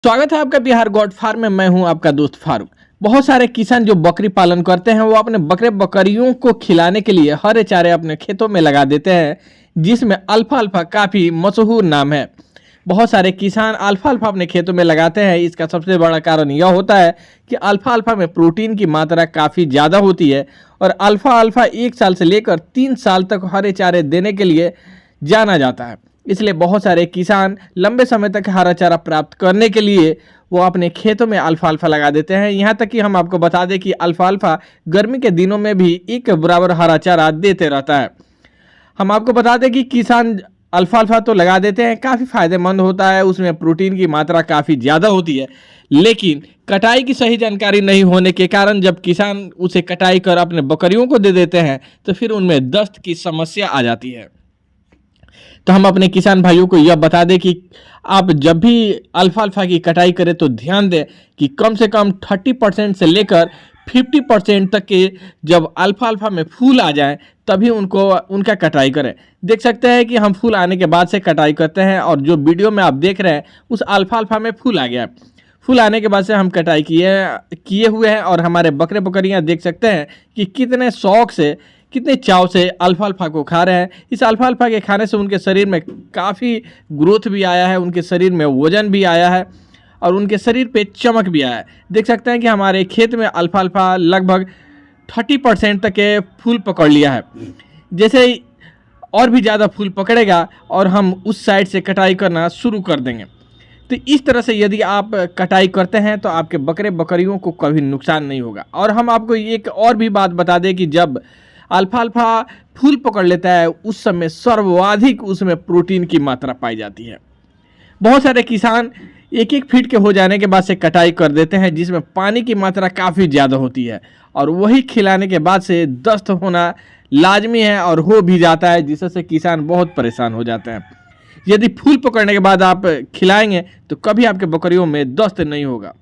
स्वागत है आपका बिहार गॉड फार्म में। मैं हूं आपका दोस्त फारूक। बहुत सारे किसान जो बकरी पालन करते हैं वो अपने बकरे बकरियों को खिलाने के लिए हरे चारे अपने खेतों में लगा देते हैं, जिसमें अल्फा अल्फा काफ़ी मशहूर नाम है। बहुत सारे किसान अल्फा अल्फा अपने खेतों में लगाते हैं। इसका सबसे बड़ा कारण यह होता है कि अल्फा अल्फा में प्रोटीन की मात्रा काफ़ी ज़्यादा होती है और अल्फा अल्फा 1 साल से लेकर 3 साल तक हरे चारे देने के लिए जाना जाता है। इसलिए बहुत सारे किसान लंबे समय तक हरा चारा प्राप्त करने के लिए वो अपने खेतों में अल्फा अल्फा लगा देते हैं। यहाँ तक कि हम आपको बता दें कि अल्फा अल्फा गर्मी के दिनों में भी एक बराबर हरा चारा देते रहता है। हम आपको बता दें कि किसान अल्फा अल्फा तो लगा देते हैं, काफ़ी फायदेमंद होता है, उसमें प्रोटीन की मात्रा काफ़ी ज़्यादा होती है, लेकिन कटाई की सही जानकारी नहीं होने के कारण जब किसान उसे कटाई कर अपने बकरियों को दे देते हैं तो फिर उनमें दस्त की समस्या आ जाती है। तो हम अपने किसान भाइयों को यह बता दें कि आप जब भी अल्फा अल्फा की कटाई करें तो ध्यान दें कि कम से कम 30% से लेकर 50% तक के जब अल्फा अल्फा में फूल आ जाए तभी उनका कटाई करें। देख सकते हैं कि हम फूल आने के बाद से कटाई करते हैं और जो वीडियो में आप देख रहे हैं उस अल्फा अल्फा में फूल आ गया। फूल आने के बाद से हम कटाई किए हुए हैं और हमारे बकरे बकरियां देख सकते हैं कि कितने शौक से, कितने चाव से अल्फा अल्फा को खा रहे हैं। इस अल्फा अल्फा के खाने से उनके शरीर में काफ़ी ग्रोथ भी आया है, उनके शरीर में वजन भी आया है और उनके शरीर पे चमक भी आया है। देख सकते हैं कि हमारे खेत में अल्फा अल्फा लगभग 30% तक के फूल पकड़ लिया है। जैसे और भी ज़्यादा फूल पकड़ेगा और हम उस साइड से कटाई करना शुरू कर देंगे। तो इस तरह से यदि आप कटाई करते हैं तो आपके बकरे बकरियों को कभी नुकसान नहीं होगा। और हम आपको एक और भी बात बता दें कि जब अल्फा अल्फा फूल पकड़ लेता है उस समय सर्वाधिक उसमें प्रोटीन की मात्रा पाई जाती है। बहुत सारे किसान 1-1 फीट के हो जाने के बाद से कटाई कर देते हैं, जिसमें पानी की मात्रा काफ़ी ज़्यादा होती है और वही खिलाने के बाद से दस्त होना लाजमी है और हो भी जाता है, जिससे किसान बहुत परेशान हो जाते हैं। यदि फूल पकड़ने के बाद आप खिलाएंगे तो कभी आपके बकरियों में दस्त नहीं होगा।